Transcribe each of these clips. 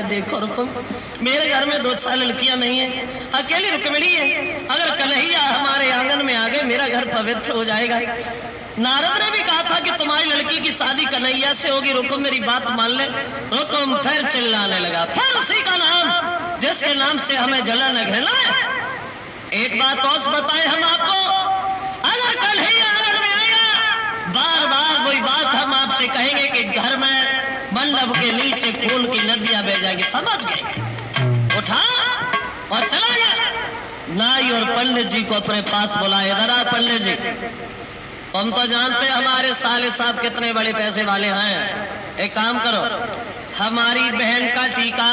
है। देखो रुकुम, मेरे घर में 2-4 लड़कियां नहीं है, अकेली रुक्मिणी है। अगर कन्हैया हमारे आंगन में आ गए मेरा घर पवित्र हो जाएगा। नारद ने भी कहा था कि तुम्हारी लड़की की शादी कन्हैया से होगी। रुकुम मेरी बात मान ले। रुकुम फिर चिल्लाने लगा, फिर उसी का नाम जिसके नाम से हमें जलन है, घृणा है। एक बात और बताए हम आपको, अगर कन्हैया आंगन में आएगा बार बार वही बात हम आपसे कहेंगे कि घर में मंडप के नीचे खून की नदियां बह जाएगी। समझ गए? उठा और चला गया। नाई और पंडित जी को अपने पास बुलाए। इधर आ पंडित जी, हम तो जानते हैं हमारे साले साहब कितने बड़े पैसे वाले हैं। एक काम करो, हमारी बहन का टीका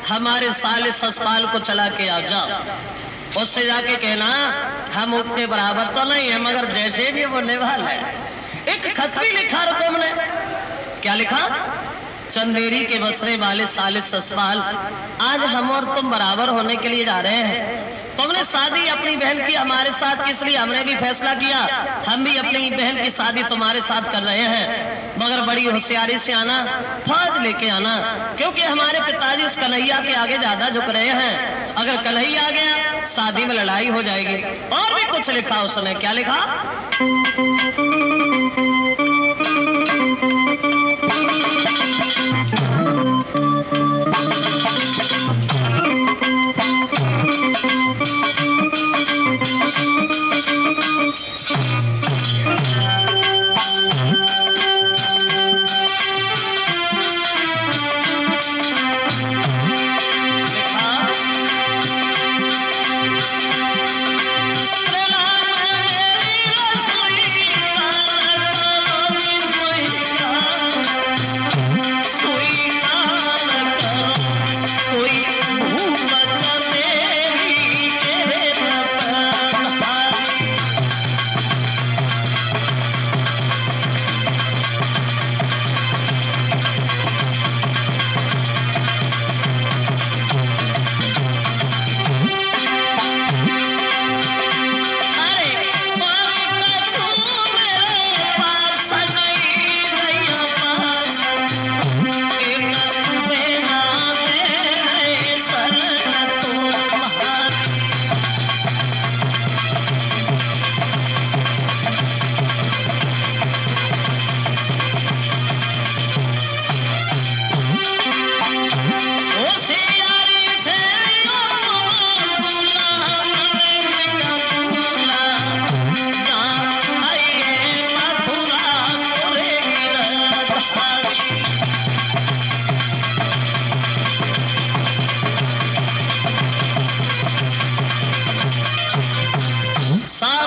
हमारे साले ससपाल को चला के आ जाओ। उससे जाके कहना हम उतने बराबर तो नहीं है मगर जैसे भी वो निभाल है। एक खत भी लिखा रुकुम ने। क्या लिखा? चंदेरी के बसरे वाले साले ससपाल, आज हम और तुम बराबर होने के लिए जा रहे हैं। तुमने शादी अपनी बहन की हमारे साथ, इसलिए हमने भी फैसला किया हम भी अपनी बहन की शादी तुम्हारे साथ कर रहे हैं। मगर बड़ी होशियारी से आना, फौज लेके आना, क्योंकि हमारे पिताजी उस कन्हैया के आगे ज्यादा झुक रहे हैं। अगर कन्हैया आ गया शादी में लड़ाई हो जाएगी। और भी कुछ लिखा उसने। क्या लिखा?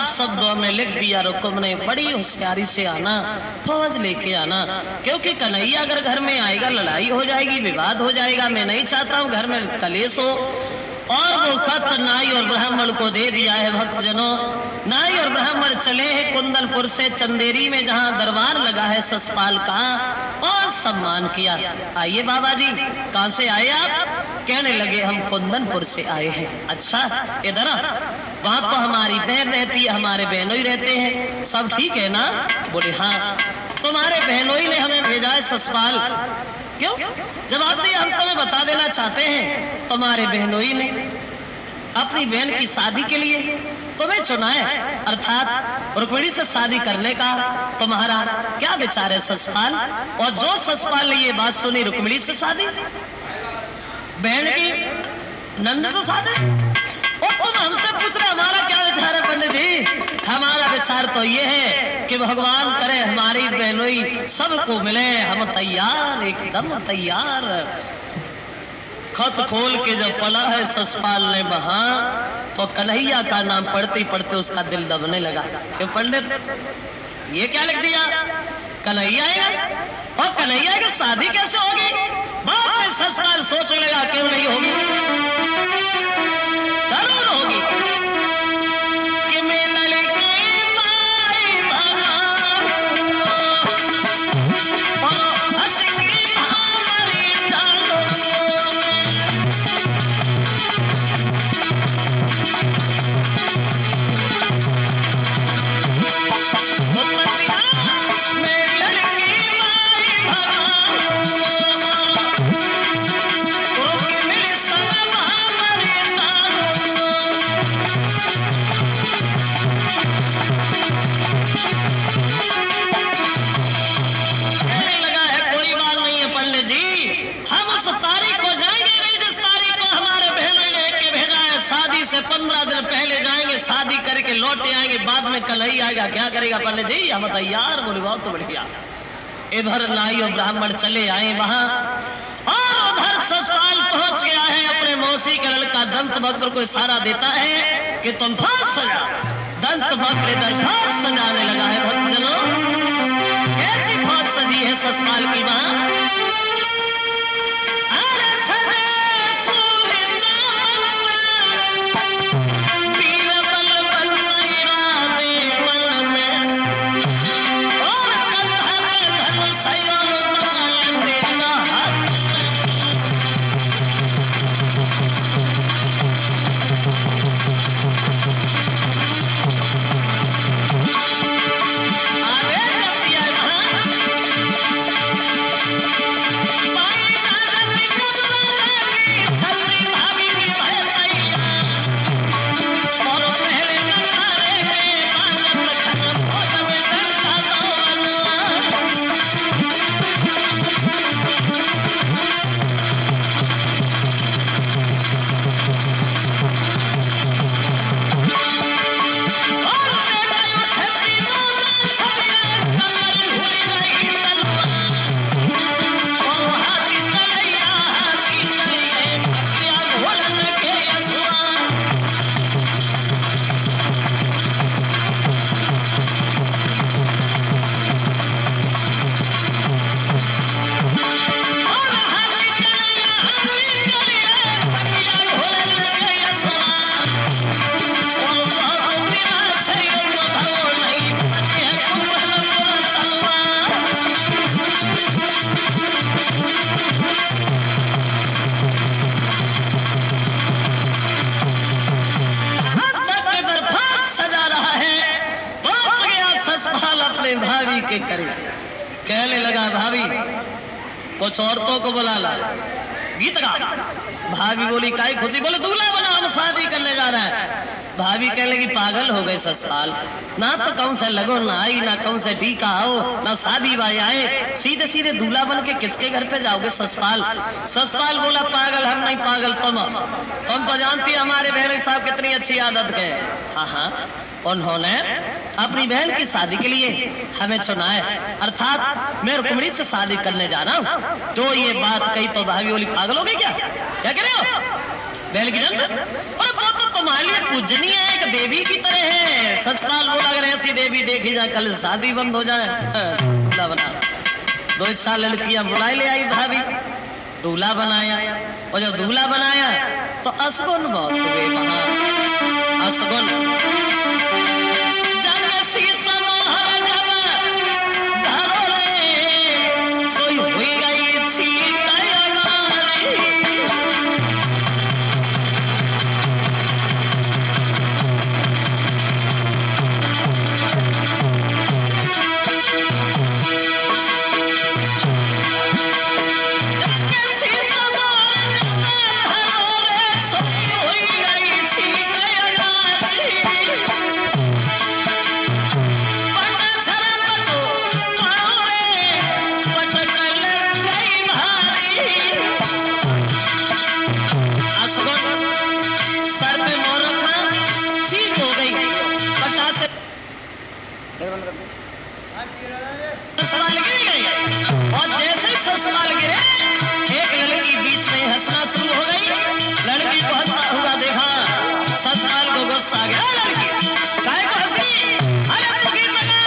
शब्दों में लिख दिया रुकुम ने, बड़ी होशियारी से आना, फौज लेके आना, क्योंकि कन्हैया अगर घर में आएगा लड़ाई हो जाएगी, विवाद हो जाएगा। मैं नहीं चाहता हूँ घर में कलेश हो। और वो खत नाई और ब्राह्मण को दे दिया है। भक्तजनों, नाई और ब्राह्मण चले हैं कुंदनपुर से चंदेरी में, जहाँ दरबार लगा है ससपाल का, और सम्मान किया। आइए बाबा जी, कहाँ से आए आप? कहने लगे हम कुंदनपुर से आए हैं। अच्छा, इधर वहां तो हमारी बहन रहती है, हमारे बहनोई रहते हैं, सब ठीक है ना? बोले हाँ। तुम्हारे बहनोई ने हमें भेजा है ससपाल। क्यों? जवाब दिया, हम तुम्हें बता देना चाहते हैं तुम्हारे बहनोई ने अपनी बहन की शादी के लिए तुम्हें चुना है, अर्थात रुक्मिणी से शादी करने का तुम्हारा क्या विचार है ससपाल? और जो ससपाल ने ये बात सुनी, रुक्मिणी से शादी, बहन की नंद से शादी, और तुम हमसे पूछ रहे हमारा क्या विचार है? पंडित जी, हमारा विचार तो ये है कि भगवान करे हमारी बहनोई सबको मिले, हम तैयार, एकदम तैयार। खत खोल के जब पढ़ा है ससपाल ने वहां, तो कन्हैया का नाम पढ़ते पढ़ते उसका दिल दबने लगा। क्यों पंडित, ये क्या लिख दिया? कन्हैया आएगा, और कन्हैया की शादी कैसे होगी? बाद में ससपाल सोचने लगा, क्यों नहीं होगी, जरूर होगी। कि मैं लड़की माई भगवान हंसगी हमारी डालों मैं लड़की माई भगवान शादी करके लौटे आएंगे, बाद में कलही आएगा, क्या करेगा पंडित जी? हम बताइए यार। बोले बहुत तो बढ़िया। इधर नाई और ब्राह्मण चले आए वहां, और उधर ससुराल पहुंच गया है। अपने मौसी का लड़का दंत भद्र को इशारा देता है कि तुम फांस सजा। दंत भद्र इधर फांस सजाने लगा है। भक्तजनों, कैसी फांस सजी है ससुराल की वहां? भाभी के करीब कहने लगा, भाभी कुछ औरतों को बुला ला, गीत गा। भाभी बोली काई खुशी? बोले दूल्हा बना, हम शादी करने जा रहे हैं। भाभी कहने लगी पागल हो गए ससुराल, ना तो कौन से लगो ना आई, ना कौन से टीका आओ, ना शादी बाई आए, सीधे सीधे दूल्हा बन के किसके घर पे जाओगे ससुराल? ससुराल बोला पागल हम नहीं, पागल तुम तो जानती है हमारे बहन साहब कितनी अच्छी आदत के। हाँ हाँ, उन्होंने अपनी बहन की शादी के लिए हमें चुना है, अर्थात मैं रुक्मिणी से शादी करने जा रहा हूँ। तो ये बात कही तो भाभी बोली पागल हो गई क्या? क्या कह रहे हो? बहन की जन्म और वो तो तुम्हारे लिए पूजनीय है, एक देवी की तरह है। ससुराल बोला अगर ऐसी देवी देखी जाए कल शादी बंद हो जाए। दूल्हा बना, 2 लड़कियां बुलाई ले आई भाभी, दूल्हा बनाया। और जब दूल्हा बनाया तो असगुन बहुत हुए वहां, असगुन ससुराल गिर गई। और जैसे ही ससुराल गिरे एक लड़की बीच में हंसना शुरू हो गई। लड़की को हंसता हुआ देखा, ससुराल को गुस्सा आ गया। लड़की काहे को हंसी? अरे तू गीत बना।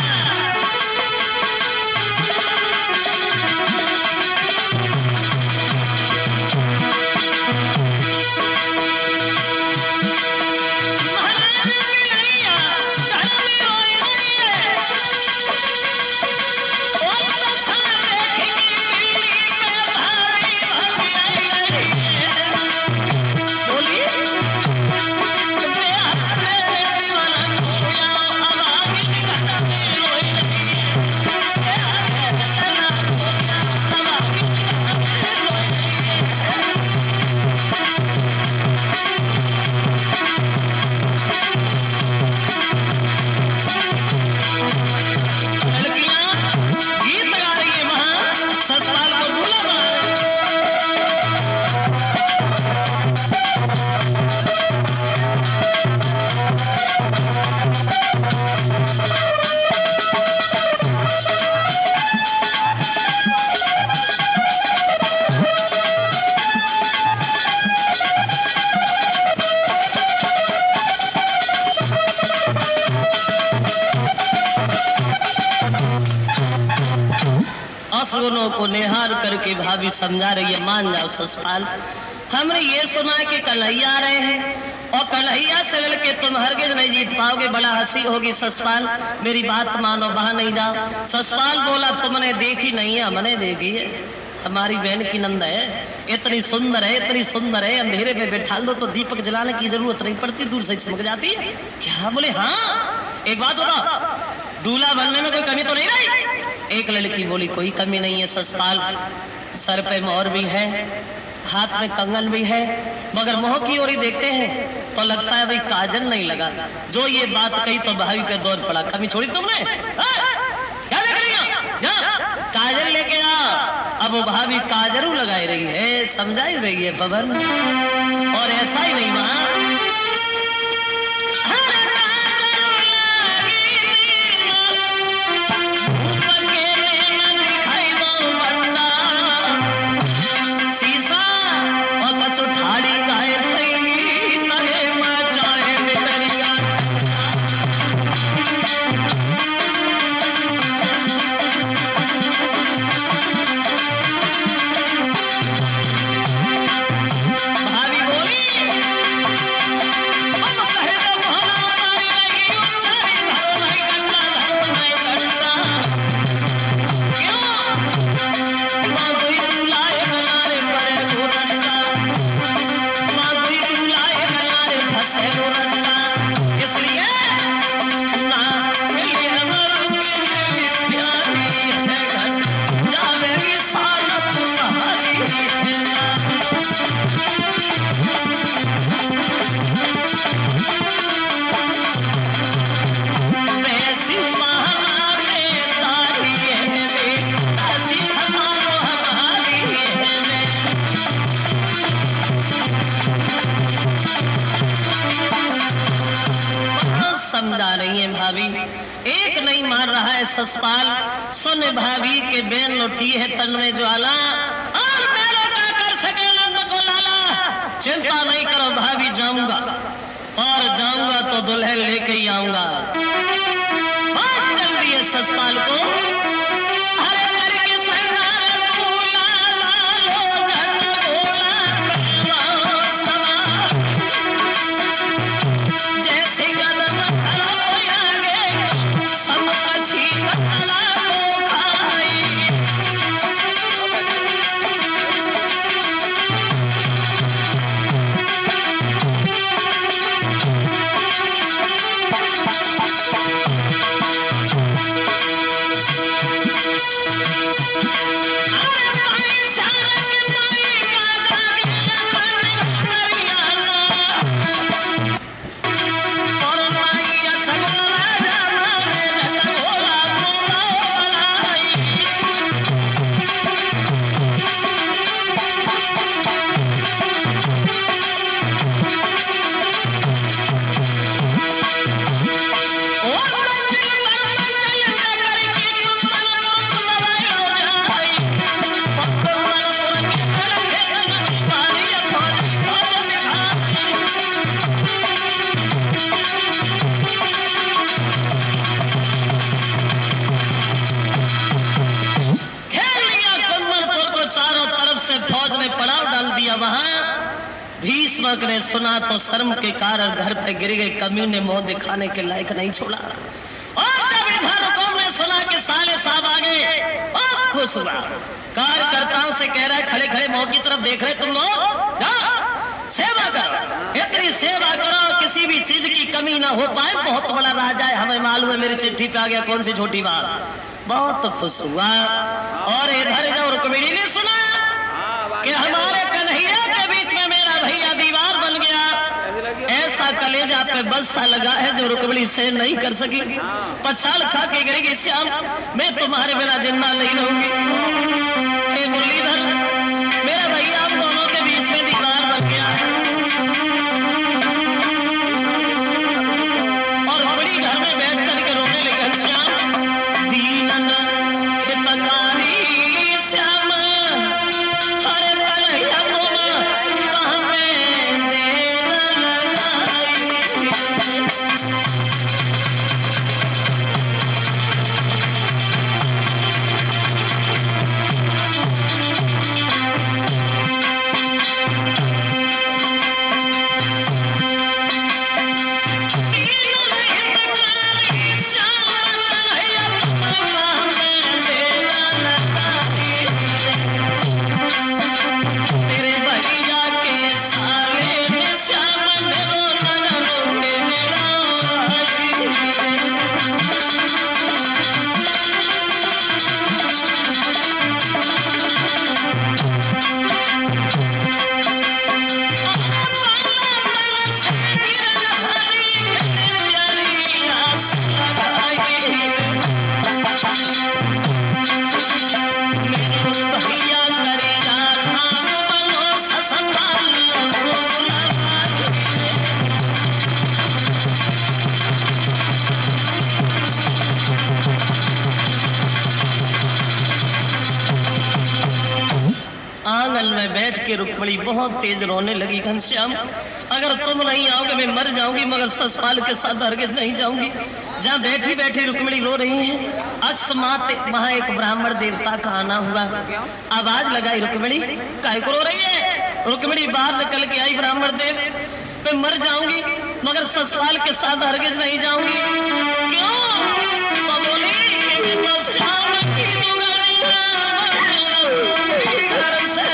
बोली अपसगुनों को निहार करके भाभी समझा रही है, मान जाओ ससपाल, हमने ये सुना है कि कन्हैया आ रहे हैं और कन्हैया से मिलके तुम हरगिज नहीं जीत पाओगे, बड़ा हंसी होगी ससपाल, मेरी बात मानो, वहां नहीं जाओ। ससपाल बोला तुमने देखी नहीं है, हमने देखी है, हमारी बहन की नंद है, इतनी सुंदर है, इतनी सुंदर है, अंधेरे में बैठा दो तो दीपक जलाने की जरूरत नहीं पड़ती, दूर से चमक जाती है। क्या बोले? हाँ एक बात बताओ, दूल्हा बनने में कोई कमी तो नहीं रही? एक लड़की बोली कोई कमी नहीं है ससपाल, सर पे मोहर भी है, हाथ में कंगन भी है, मगर मुंह की ओर ही देखते हैं तो लगता है भाई काजल नहीं लगा। जो ये बात कही तो भाभी पे दौड़ पड़ा, कमी छोड़ी तुमने? क्या देख रही हो? काजल लेके आ। अब वो भाभी काजरू लगाई रही है, समझाई रही है पवन, और ऐसा ही नहीं वहां समझा रही है भाभी, एक नहीं मार रहा है ससपाल। सुन भाभी के बेन उठी है तन में ज्वाला, और मेरे क्या कर सके नंद को लाला। चिंता नहीं करो भाभी, जाऊंगा और जाऊंगा तो दुल्हन लेके ही आऊंगा। बात चल रही है ससपाल को, भीष्मक ने सुना तो शर्म के कारण घर पे गिर गए, कमीने मुंह दिखाने के लायक नहीं छोड़ा। और जब इधर हुकुम ने सुना कि साले साहब आ गए, खुश हुआ, कार्यकर्ताओं से कह रहा है खड़े खड़े मुंह की तरफ देख रहे तुम लोग, सेवा करो, इतनी सेवा करो किसी भी चीज की कमी ना हो पाए। बहुत बड़ा राजा है, हमें मालूम है, मेरी चिट्ठी पे आ गया, कौन सी छोटी बात। बहुत खुश हुआ। और इधर जो रुक्मिणी ने सुना कि हमारे कन्हैया के बीच में मेरा भैया दीवार बन गया, ऐसा कलेजा पे बस्सा लगा है जो रुक्मिणी से नहीं कर सकी। पछाड़ खा के गिरेगी, श्याम मैं तुम्हारे बिना जिंदा नहीं रहूंगी। हे मुरलीधर, मेरा भैया हम दोनों के बीच में दीवार बन गया। और रुक्मिणी घर में बैठ करके रोने लगी, श्याम दीनन हितकारी श्याम, महल में बैठ के रुक्मिणी बहुत तेज रोने लगी। घनश्याम, अगर तुम नहीं आओगे मैं मर जाऊंगी, मगर ससपाल के साथ हरगिज नहीं जाऊंगी। जहाँ बैठी बैठी रुक्मिणी रो रही है, अकस्मात वहां एक ब्राह्मण देवता का आना हुआ। आवाज लगाई, रुक्मिणी काहे को रो रही है? रुक्मिणी बाहर निकल के आई, ब्राह्मण देव मैं मर जाऊंगी मगर ससपाल के साथ हरगिज नहीं जाऊंगी। क्यों? तो बोली तो श्याम की दुल्हनिया घर से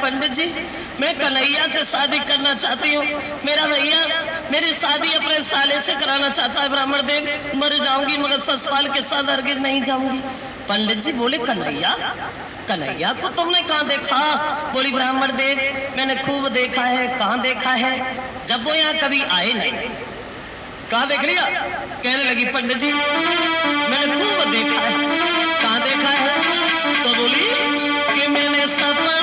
पंडित जी, मैं कन्हैया से शादी करना चाहती हूँ। मेरा भैया मेरी शादी अपने साले से कराना चाहता है। ब्राह्मण देव, मर जाऊंगी मगर ससपाल के साथ हरगिज नहीं जाऊंगी। पंडित जी बोले, कन्हैया? कन्हैया को तुमने कहाँ देखा? बोली, ब्राह्मण देव मैंने खूब देखा है। कहाँ देखा है? जब वो यहाँ कभी आए नहीं। कहाँ देख लिया? कहने लगी, पंडित जी मैंने खूब देखा है। कहाँ देखा है? तो बोली कि मैंने सपने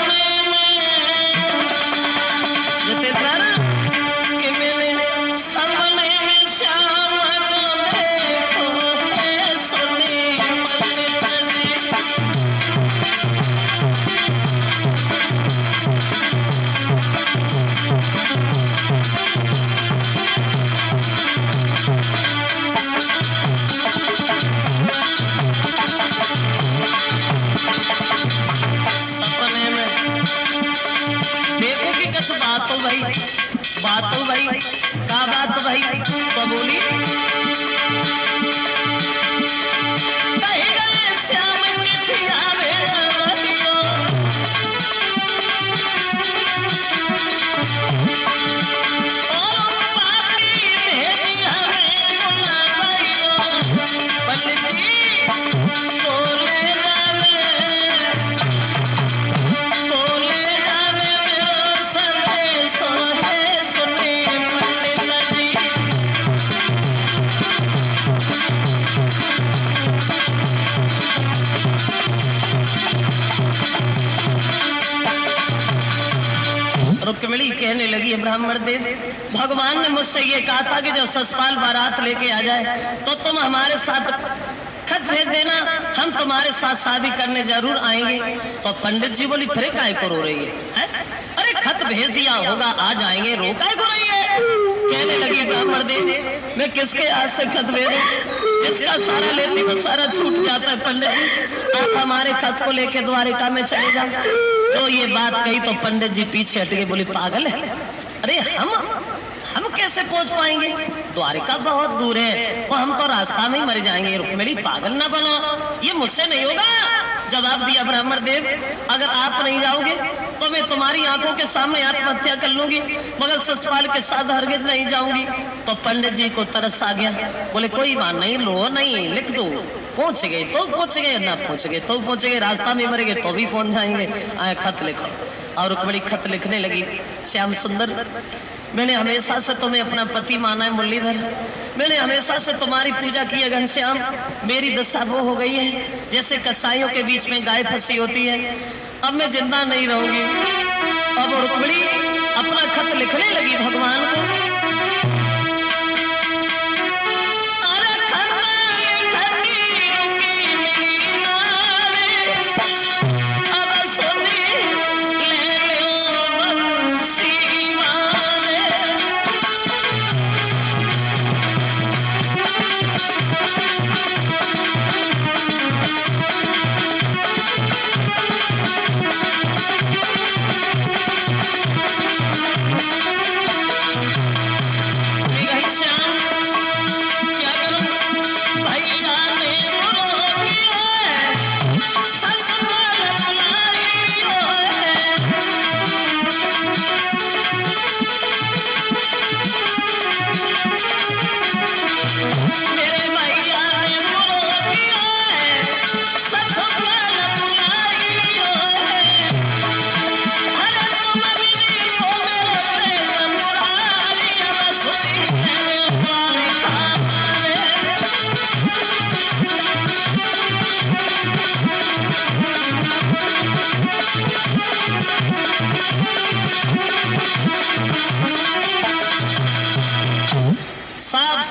कि मैंने सपने में श्याम को देखो है, सुनी पंडित सपने में देखो कि कुछ बात हो भाई, बात हो भाई, क्या बात भाई? तो बोली, कहीं गए श्याम चिट्ठिया भेजियो, और पापी भेजी हमें बुलाइयो। पंडित जी बोले जावे मेरो संदेश है, सुने पंडित जी। रुक्मिणी कहने लगी, ब्राह्मण देव भगवान ने मुझसे ये कहा था कि जब ससपाल बारात लेके आ जाए तो तुम हमारे साथ खत भेज देना, हम तुम्हारे साथ शादी करने जरूर आएंगे। तो पंडित जी बोली, फिर काहे को रो रही है? अरे खत भेज दिया होगा, आ जाएंगे, रो काहे को रही है? कहने लगी, ब्राह्मण देव मैं किसके हाथ से खत भेजूं? जिसका सारा लेती वो सारा छूट जाता है। पंडित जी आप हमारे खत को लेके द्वारिका में चले जाओ। तो ये बात कही तो पंडित जी पीछे हट के बोले, पागल है? अरे हम कैसे पहुंच पाएंगे? द्वारिका बहुत दूर है, वो हम तो रास्ता में ही मर जाएंगे। रुक्मिणी पागल ना बनो, ये मुझसे नहीं होगा। जवाब दिया ब्राह्मण देव, अगर आप नहीं जाओगे तो मैं तुम्हारी आंखों के सामने आत्महत्या कर लूंगी, मगर ससपाल के साथ हरगिज नहीं जाऊंगी। तो पंडित जी को तरस आ गया, बोले कोई बात नहीं, लो नहीं, लिख दो। पहुंच गए तो पहुंच गए, ना पहुंच गए तो पहुंच गए, रास्ता में मर गए तो भी पहुंच जाएंगे। आए खत लिखो। और रुक्मिणी खत लिखने लगी, श्याम सुंदर मैंने हमेशा से तुम्हें अपना पति माना है मुरलीधर, मैंने हमेशा से तुम्हारी पूजा की है घनश्याम। मेरी दशा वो हो गई है जैसे कसाईयों के बीच में गाय फंसी होती है, अब मैं जिंदा नहीं रहूंगी। अब रुक्मिणी अपना खत लिखने लगी भगवान को।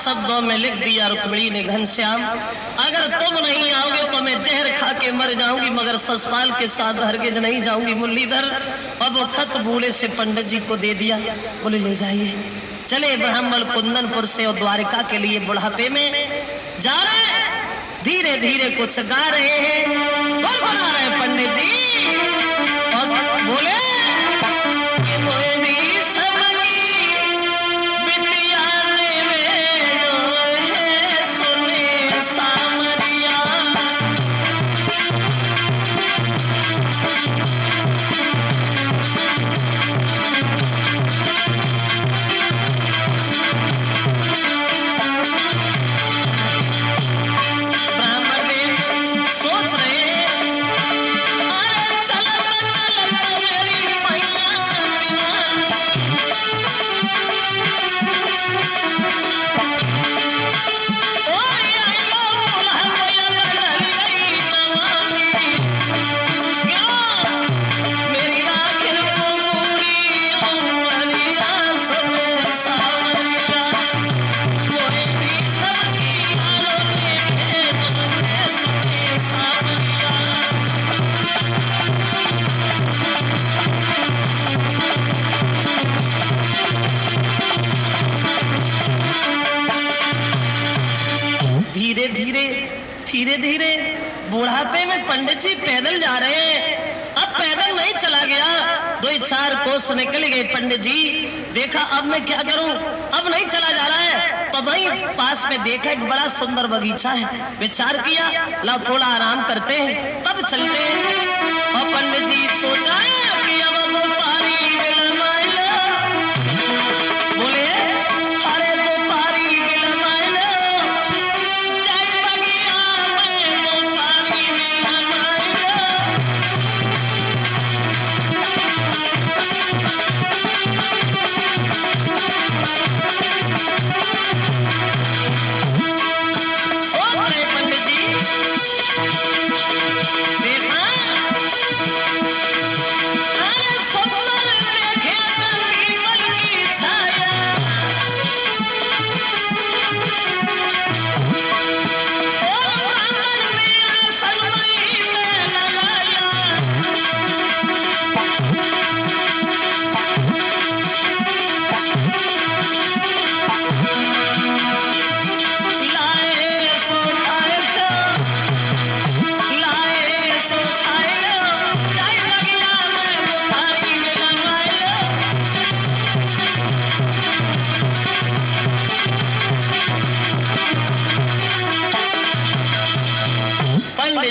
शब्दों में लिख दिया रुक्मिणी ने, घनश्याम अगर तुम नहीं आओगे तो मैं जहर खा के मर जाऊंगी, मगर ससुराल के साथ हरगिज नहीं जाऊंगी मुरलीधर। अब वो खत बूढ़े से पंडित जी को दे दिया, बोले ले जाइए। चले ब्राह्मण कुंदनपुर से और द्वारिका के लिए बुढ़ापे में जा रहे, धीरे धीरे कुछ गा रहे हैं और बना रहे पंडित जी, और बोले धीरे धीरे बुढ़ापे में पंडित जी पैदल जा रहे हैं। अब पैदल नहीं चला गया, 2-4 कोस निकल गए पंडित जी। देखा अब मैं क्या करूं, अब नहीं चला जा रहा है। तो वहीं पास में देखा एक बड़ा सुंदर बगीचा है, विचार किया ला थोड़ा आराम करते हैं तब चलते हैं। और पंडित जी सोचा कि अब वो पारी बोले अरे तो पारी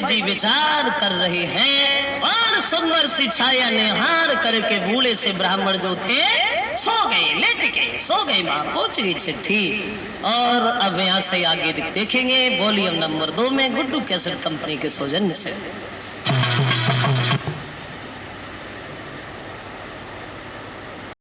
जी विचार कर रहे हैं और सुंदर सी छाया निहार करके बूढ़े से ब्राह्मण जो थे सो गए, लेट गए, सो गए। मां पहुंच गई चिट्ठी। और अब यहां से आगे देखेंगे वॉल्यूम नंबर 2 में गुड्डू कैसेट कंपनी के सौजन्य से।